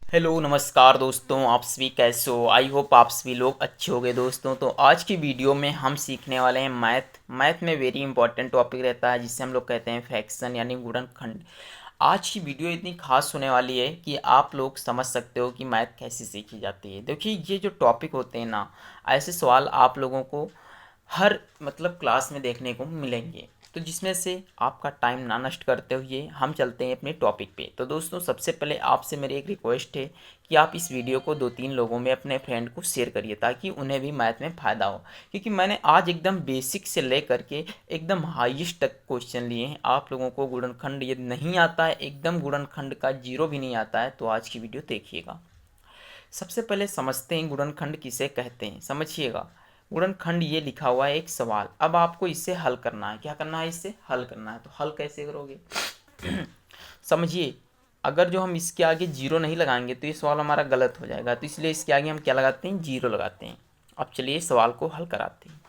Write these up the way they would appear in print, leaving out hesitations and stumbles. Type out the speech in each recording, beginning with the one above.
Hello नमस्कार दोस्तों, आप सभी कैसे हो। आई होप आप सभी लोग अच्छे होंगे दोस्तों। तो आज की वीडियो में हम सीखने वाले हैं मैथ में वेरी इंपॉर्टेंट टॉपिक रहता है जिसे हम लोग कहते हैं फ्रैक्शन यानी गुणनखंड। आज की वीडियो इतनी खास होने वाली है कि आप लोग समझ सकते हो कि मैथ कैसे सीखी जाती है। देखिए, ये जो टॉपिक होते हैं ना, ऐसे सवाल आप लोगों को हर क्लास में देखने को मिलेंगे। तो जिसमें से आपका टाइम ना नष्ट करते हुए हम चलते हैं अपने टॉपिक पे। तो दोस्तों, सबसे पहले आपसे मेरी एक रिक्वेस्ट है कि आप इस वीडियो को 2-3 लोगों में अपने फ्रेंड को शेयर करिए ताकि उन्हें भी मैथ में फ़ायदा हो। क्योंकि मैंने आज एकदम बेसिक से ले करके एकदम हाईएस्ट तक क्वेश्चन लिए हैं। आप लोगों को गुणनखंड यदि नहीं आता है, एकदम गुणनखंड का जीरो भी नहीं आता है, तो आज की वीडियो देखिएगा। सबसे पहले समझते हैं गुणनखंड किसे कहते हैं। समझिएगा, गुणनखंड ये लिखा हुआ है एक सवाल। अब आपको इससे हल करना है। क्या करना है? इससे हल करना है। तो हल कैसे करोगे? समझिए, अगर जो हम इसके आगे जीरो नहीं लगाएंगे तो ये सवाल हमारा गलत हो जाएगा। तो इसलिए इसके आगे हम क्या लगाते हैं? जीरो लगाते हैं। अब चलिए सवाल को हल कराते हैं।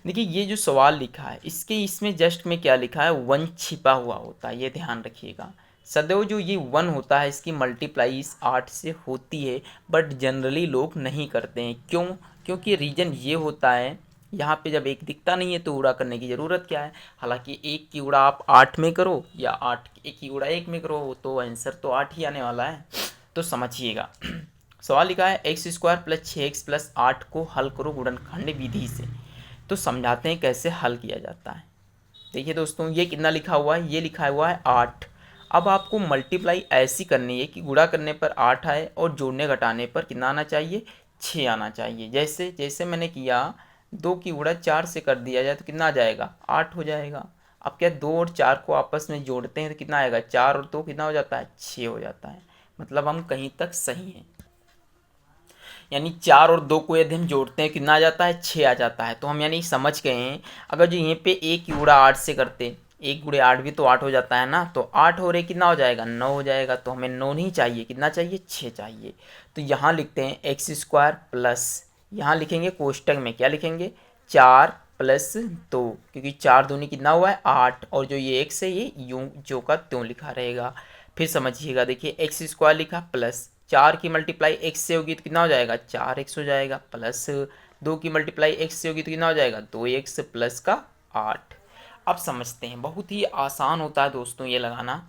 देखिए, ये जो सवाल लिखा है इसमें जस्ट में क्या लिखा है? वन छिपा हुआ होता है, ये ध्यान रखिएगा। सदैव जो ये वन होता है इसकी मल्टीप्लाई इस 8 से होती है, बट जनरली लोग नहीं करते हैं। क्यों? क्योंकि रीज़न ये होता है, यहाँ पे जब एक दिखता नहीं है तो उड़ा करने की ज़रूरत क्या है। हालांकि एक की उड़ा आप 8 में करो या 8 एक की उड़ा 1 में करो तो आंसर तो 8 ही आने वाला है। तो समझिएगा, सवाल लिखा है x square plus 6x plus 8 को हल करो गुणनखंड विधि से। तो समझाते हैं कैसे हल किया जाता है। देखिए दोस्तों, ये कितना लिखा हुआ है? ये लिखा हुआ है 8। अब आपको मल्टीप्लाई ऐसी करनी है कि गुणा करने पर 8 आए और जोड़ने घटाने पर कितना आना चाहिए? 6 आना चाहिए। जैसे जैसे मैंने किया, 2 की गुणा 4 से कर दिया जाए तो कितना आ जाएगा? 8 हो जाएगा। अब क्या 2 और 4 को आपस में जोड़ते हैं तो कितना आएगा? 4 और 2 कितना हो जाता है? 6 हो जाता है। मतलब हम कहीं तक सही हैं। यानी 4 और 2 को यदि हम जोड़ते हैं कितना आ जाता है? 6 आ जाता है। तो हम यानी समझ गए हैं। अगर जो यहीं पे एक की गुणा 8 से करते, 1 गुणे 8 भी तो 8 हो जाता है ना। तो 8 हो रहे कितना हो जाएगा? 9 हो जाएगा। तो हमें 9 नहीं चाहिए, कितना चाहिए? 6 चाहिए। तो यहाँ लिखते हैं एक्स स्क्वायर प्लस, यहाँ लिखेंगे कोष्टक में क्या लिखेंगे? 4 प्लस 2, क्योंकि 4 दूनी कितना हुआ है? 8। और जो ये एक्स है ये यूं जो का त्यों लिखा रहेगा। फिर समझिएगा, देखिए एक्स स्क्वायर लिखा प्लस 4 की मल्टीप्लाई एक्स से होगी तो कितना हो जाएगा? 4x हो जाएगा। प्लस 2 की मल्टीप्लाई एक्स से होगी तो कितना हो जाएगा? 2x प्लस का 8। अब समझते हैं, बहुत ही आसान होता है दोस्तों ये लगाना।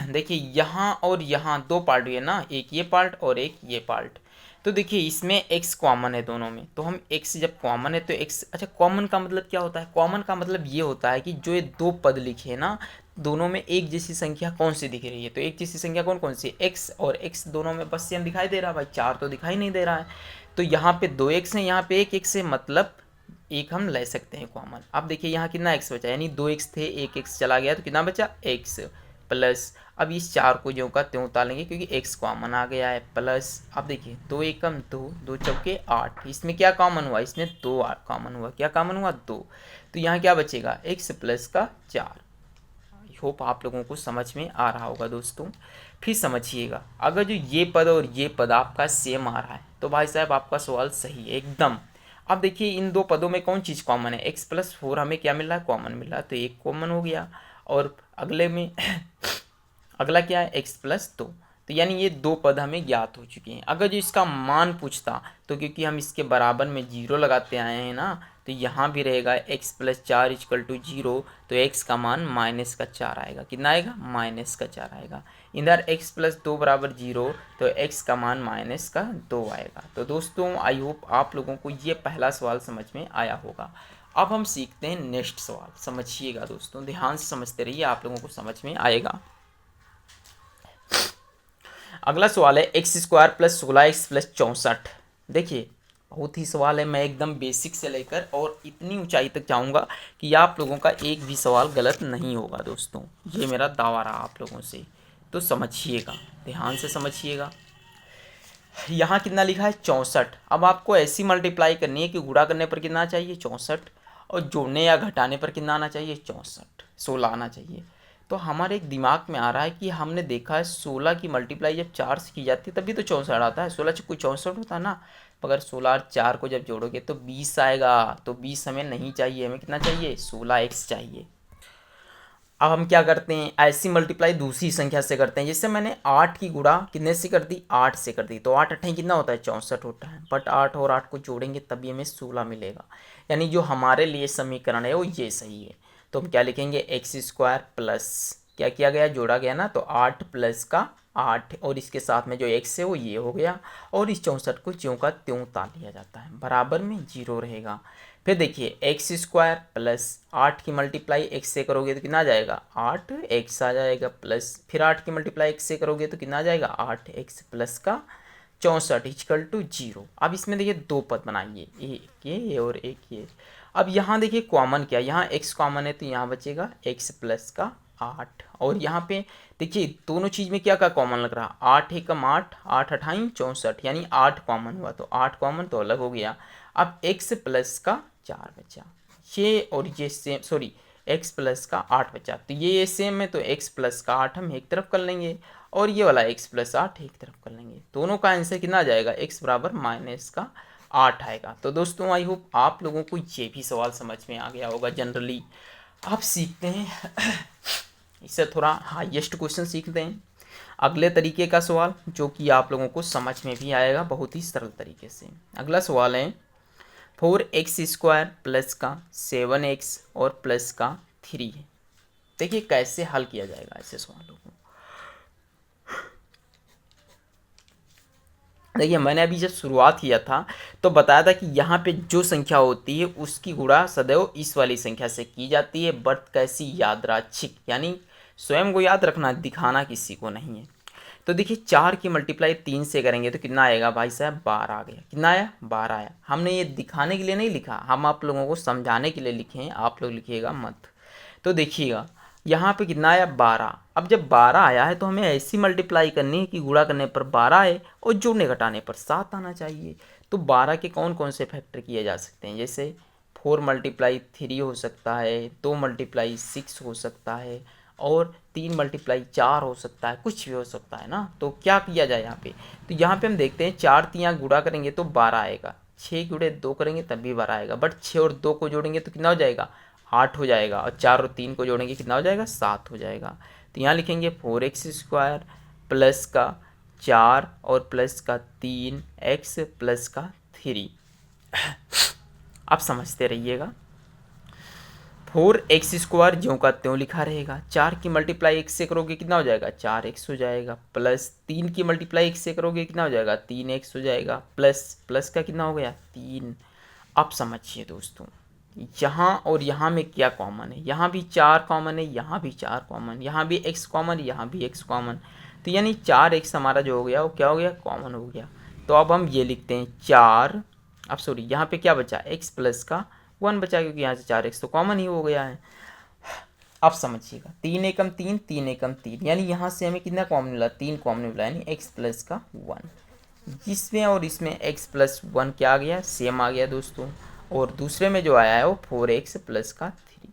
देखिए, यहाँ और यहाँ दो पार्ट हुए ना, एक ये पार्ट और एक ये पार्ट। तो देखिए, इसमें x कॉमन है दोनों में, तो हम x जब कॉमन है तो x, अच्छा कॉमन का मतलब क्या होता है? कॉमन का मतलब ये होता है कि जो ये दो पद लिखे हैं ना, दोनों में एक जैसी संख्या कौन सी दिख रही है? तो एक जैसी संख्या कौन कौन सी? x और x दोनों में बस सेम दिखाई दे रहा है भाई, 4 तो दिखाई नहीं दे रहा है। तो यहाँ पे 2x है, यहाँ पे एक x है, मतलब एक हम ले सकते हैं कॉमन। अब देखिए यहाँ कितना x बचा, यानी 2x थे, एक x चला गया तो कितना बचा? x प्लस, अब इस 4 को ज्यों का त्यों उतारेंगे क्योंकि x कॉमन आ गया है। प्लस, अब देखिए 2 एकम 2, 2 चौके 8, इसमें क्या कॉमन हुआ? इसमें 2 कॉमन हुआ। क्या कॉमन हुआ? 2। तो यहाँ क्या बचेगा? x प्लस का 4। आई होप आप लोगों को समझ में आ रहा होगा दोस्तों। फिर समझिएगा, अगर जो ये पद और ये पद आपका सेम आ रहा है तो भाई साहब आपका सवाल सही है एकदम। अब देखिए, इन दो पदों में कौन चीज़ कॉमन है? एक्स प्लस 4 हमें क्या मिल रहा है? कॉमन मिल रहा है, तो एक कॉमन हो गया। और अगले में अगला क्या है? X plus 2। तो यानी ये दो पद हमें ज्ञात हो चुके हैं। अगर जो इसका मान पूछता तो क्योंकि हम इसके बराबर में जीरो लगाते आए हैं ना, तो यहाँ भी रहेगा x plus 4 equal to zero. तो एक्स का मान माइनस का 4 आएगा। कितना आएगा? माइनस का 4 आएगा। इधर एक्स प्लस 2 बराबर जीरो, तो एक्स का मान माइनस का 2 आएगा। तो दोस्तों, आई होप आप लोगों को ये पहला सवाल समझ में आया होगा। अब हम सीखते हैं नेक्स्ट सवाल। समझिएगा दोस्तों, ध्यान से समझते रहिए, आप लोगों को समझ में आएगा। अगला सवाल है x square plus 16x plus 64। देखिए, बहुत ही सवाल है, मैं एकदम बेसिक से लेकर और इतनी ऊंचाई तक जाऊंगा कि आप लोगों का एक भी सवाल गलत नहीं होगा दोस्तों। ये मेरा दावा रहा आप लोगों से। तो समझिएगा, ध्यान से समझिएगा। यहाँ कितना लिखा है? 64। अब आपको ऐसी मल्टीप्लाई करनी है कि गुणा करने पर कितना चाहिए? 64। और जोड़ने या घटाने पर कितना आना चाहिए? 64, 16 आना चाहिए। तो हमारे एक दिमाग में आ रहा है कि हमने देखा है 16 की मल्टीप्लाई जब 4 से की जाती है तभी तो 64 आता है। 16 से कोई 64 होता है ना। मगर 16 और 4 को जब जोड़ोगे तो 20 आएगा। तो 20 हमें नहीं चाहिए, हमें कितना चाहिए? 16x चाहिए। अब हम क्या करते हैं, ऐसी मल्टीप्लाई दूसरी संख्या से करते हैं। जैसे मैंने 8 की गुणा कितने से कर दी, 8 से कर दी, तो 8 अट्ठाई कितना होता है, 64 होता है। बट 8 और 8 को जोड़ेंगे तभी हमें 16 मिलेगा, यानी जो हमारे लिए समीकरण है वो ये सही है। तो हम क्या लिखेंगे, एक्स स्क्वायर प्लस क्या किया गया, जोड़ा गया ना, तो 8 प्लस का 8 और इसके साथ में जो एक्स है वो ये हो गया, और इस 64 को ज्यों का त्यों उतार लिया जाता है, बराबर में 0 रहेगा। फिर देखिए एक्स स्क्वायर प्लस 8 की मल्टीप्लाई एक्स से करोगे तो कितना आ जाएगा, 8 एक्स आ जाएगा, प्लस फिर 8 की मल्टीप्लाई एक्स से करोगे तो कितना आ जाएगा, 8 एक्स प्लस का 64 इक्वल टू 0। अब इसमें देखिए दो पद बनाइए, एक ये और एक ये। अब यहाँ देखिए कॉमन क्या, यहाँ x कॉमन है तो यहाँ बचेगा x प्लस का 8, और यहाँ पे देखिए दोनों चीज़ में क्या क्या कॉमन लग रहा, 8 एकम 8, 8 अठाई 64, यानी 8 कॉमन हुआ, तो 8 कॉमन तो अलग हो गया। अब x प्लस का 4 बचा, ये और ये सेम, सॉरी x प्लस का 8 बचा, तो ये सेम है, तो x प्लस का 8 हम एक तरफ कर लेंगे, और ये वाला x प्लस 8 एक तरफ कर लेंगे। दोनों का आंसर कितना आ जाएगा, x बराबर माइनस का 8 आएगा। तो दोस्तों आई होप आप लोगों को ये भी सवाल समझ में आ गया होगा। जनरली आप सीखते हैं इससे थोड़ा हाईएस्ट क्वेश्चन सीखते हैं। अगले तरीके का सवाल जो कि आप लोगों को समझ में भी आएगा बहुत ही सरल तरीके से। अगला सवाल है 4x स्क्वायर प्लस का 7x और प्लस का 3 है। देखिए कैसे हल किया जाएगा ऐसे सवालों को। देखिए मैंने अभी जब शुरुआत किया था तो बताया था कि यहाँ पे जो संख्या होती है उसकी गुणा सदैव इस वाली संख्या से की जाती है, बट कैसी, यादृच्छिक, यानी स्वयं को याद रखना, दिखाना किसी को नहीं है। तो देखिए 4 की मल्टीप्लाई 3 से करेंगे तो कितना आएगा भाई साहब, 12 आ गया। कितना आया, 12 आया। हमने ये दिखाने के लिए नहीं लिखा, हम आप लोगों को समझाने के लिए लिखे हैं, आप लोग लिखिएगा मत। तो देखिएगा यहाँ पे कितना आया, 12। अब जब 12 आया है तो हमें ऐसी मल्टीप्लाई करनी है कि गुणा करने पर 12 आए और जोड़ने घटाने पर 7 आना चाहिए। तो 12 के कौन कौन से फैक्टर किए जा सकते हैं, जैसे 4 मल्टीप्लाई 3 हो सकता है, 2 मल्टीप्लाई 6 हो सकता है, और 3 मल्टीप्लाई 4 हो सकता है, कुछ भी हो सकता है ना। तो क्या किया जाए यहाँ पे, तो यहाँ पे हम देखते हैं 4 3 गुणा करेंगे तो 12 आएगा, 6 गुणे 2 करेंगे तब भी 12 आएगा, बट 6 और 2 को जोड़ेंगे तो कितना हो जाएगा, 8 हो जाएगा, और 4 और 3 को जोड़ेंगे कितना हो जाएगा, 7 हो जाएगा। तो यहाँ लिखेंगे 4x स्क्वायर प्लस का 4 और प्लस का 3x प्लस का 3। आप समझते रहिएगा। 4x स्क्वायर ज्यों का त्यों लिखा रहेगा, 4 की मल्टीप्लाई x से करोगे कितना हो जाएगा, 4x हो जाएगा, प्लस 3 की मल्टीप्लाई x से करोगे कितना हो जाएगा, 3x हो जाएगा, प्लस प्लस का कितना हो गया, 3। अब समझिए दोस्तों, यहाँ और यहाँ में क्या कॉमन है, यहाँ भी 4 कॉमन है, यहाँ भी 4 कॉमन, यहाँ भी x कॉमन, यहाँ भी x कॉमन, तो यानी 4x हमारा जो हो गया वो क्या हो गया, कॉमन हो गया। तो अब हम ये लिखते हैं 4, अब सॉरी यहाँ पे क्या बचा, x प्लस का 1 बचा, क्योंकि यहाँ से 4x तो कॉमन ही हो गया है। अब समझिएगा 3 एकम 3, 3 एकम 3, यानी यहाँ से हमें कितना कॉमन मिला, 3 कॉमन मिला, यानी x प्लस का 1। इसमें और इसमें x प्लस 1 क्या आ गया, सेम आ गया दोस्तों, और दूसरे में जो आया है वो 4x प्लस का 3।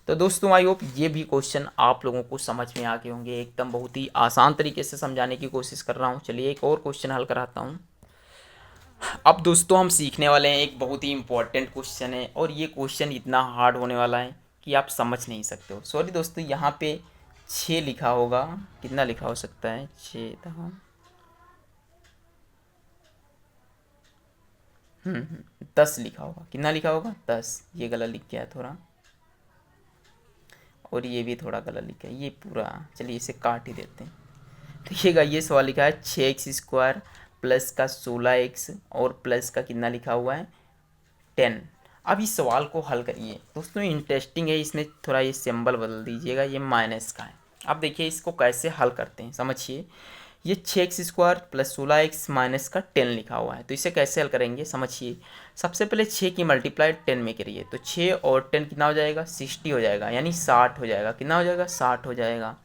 तो दोस्तों आई होप ये भी क्वेश्चन आप लोगों को समझ में आ गए होंगे। एकदम बहुत ही आसान तरीके से समझाने की कोशिश कर रहा हूँ। चलिए एक और क्वेश्चन हल कराता हूँ। अब दोस्तों हम सीखने वाले हैं, एक बहुत ही इंपॉर्टेंट क्वेश्चन है, और ये क्वेश्चन इतना हार्ड होने वाला है कि आप समझ नहीं सकते हो। सॉरी दोस्तों, यहाँ पे 6 लिखा होगा, कितना लिखा हो सकता है, 6 था, 10 लिखा होगा, कितना लिखा होगा, 10। ये गलत लिख गया है थोड़ा, और ये भी थोड़ा गलत लिखा है, ये पूरा, चलिए इसे काट ही देते हैं। देखिएगा ये सवाल लिखा है 6x स्क्वायर प्लस का 16x और प्लस का कितना लिखा हुआ है, 10। अब इस सवाल को हल करिए दोस्तों, इंटरेस्टिंग है, इसमें थोड़ा ये सिंबल बदल दीजिएगा, ये माइनस का है। अब देखिए इसको कैसे हल करते हैं, समझिए। ये 6x square plus 16x minus का 10 लिखा हुआ है, तो इसे कैसे हल करेंगे, समझिए। सबसे पहले 6 की मल्टीप्लाई 10 में करिए, तो 6 और 10 कितना हो जाएगा, 60 हो जाएगा, यानी 60 हो जाएगा, कितना हो जाएगा, 60 हो जाएगा।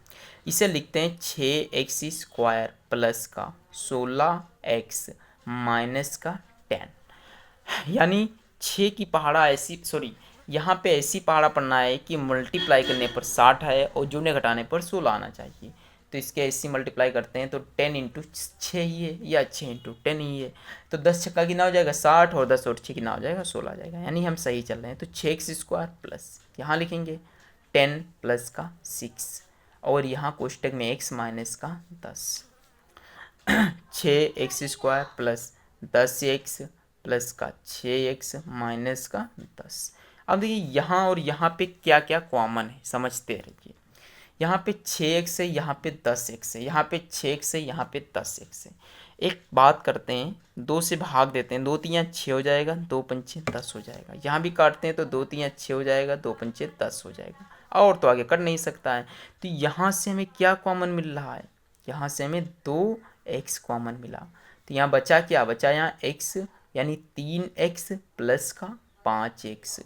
इसे लिखते हैं 6x स्क्वायर प्लस का 16x माइनस का 10, यानी 6 की पहाड़ा ऐसी, सॉरी यहाँ पे ऐसी पहाड़ा पढ़ना है कि मल्टीप्लाई करने पर 60 है और जोड़ने घटाने पर 16 आना चाहिए। तो इसके ऐसी मल्टीप्लाई करते हैं तो 10 इंटू 6 ही है, या 6 इंटू 10 ही है, तो 10 छक्का कितना हो जाएगा, 60, और 10 और 6 कितना हो जाएगा, 16 आ जाएगा, यानी हम सही चल रहे हैं। तो 6x स्क्वायर प्लस यहाँ लिखेंगे 10 प्लस का 6 और यहाँ कोष्टक में x माइनस का 10। 6x² प्लस 10x प्लस का 6x माइनस का 10। अब देखिए यहाँ और यहाँ पे क्या क्या कॉमन है समझते रहिए। यहाँ पे 6x है, यहाँ पे 10x है, यहाँ पे 6x है, यहाँ पे 10x है। एक बात करते हैं, 2 से भाग देते हैं, 2 तियाँ 6 हो जाएगा, 2 पंचे 10 हो जाएगा। यहाँ भी काटते हैं तो 2 तियाँ 6 हो जाएगा, 2 पंचे 10 हो जाएगा। और तो आगे कर नहीं सकता है। तो यहाँ से हमें क्या कॉमन मिल रहा है, यहाँ से हमें 2x कॉमन मिला। तो यहाँ बचा क्या, बचा यहाँ x यानी 3x प्लस का 5x।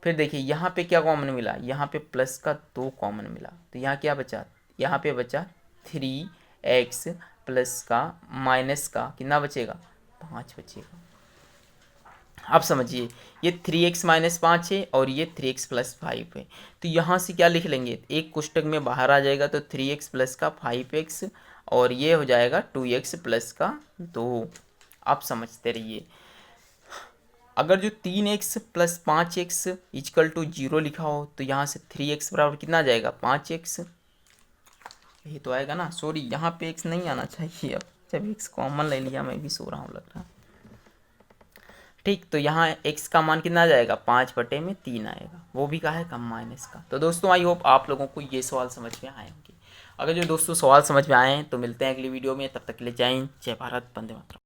फिर देखिए यहाँ पे क्या कॉमन मिला, यहाँ पे प्लस का 2 कॉमन मिला। तो यहाँ क्या बचा, यहाँ पे बचा 3x प्लस का माइनस का कितना बचेगा, 5 बचेगा। अब समझिए ये 3x माइनस 5 है और ये 3x प्लस 5 है। तो यहाँ से क्या लिख लेंगे, एक कोष्टक में बाहर आ जाएगा तो 3x प्लस का 5x और ये हो जाएगा 2x प्लस का 2। आप समझते रहिए। अगर जो 3x plus 5x is equal to 0 लिखा हो तो यहाँ से 3x बराबर कितना आ जाएगा, 5x। यही तो आएगा ना, सॉरी यहाँ पे x नहीं आना चाहिए। अब जब x कॉमन ले लिया, मैं भी सो रहा हूँ लग रहा। ठीक, तो यहाँ x का मान कितना आ जाएगा, 5/3 आएगा, वो भी कहा है कम माइनस का। तो दोस्तों आई होप आप लोगों को ये सवाल समझ में आए होंगे। अगर जो दोस्तों सवाल समझ में आए हैं तो मिलते हैं अगली वीडियो में, तब तक के लिए जय हिंद, जय भारत, वंदे मातरम।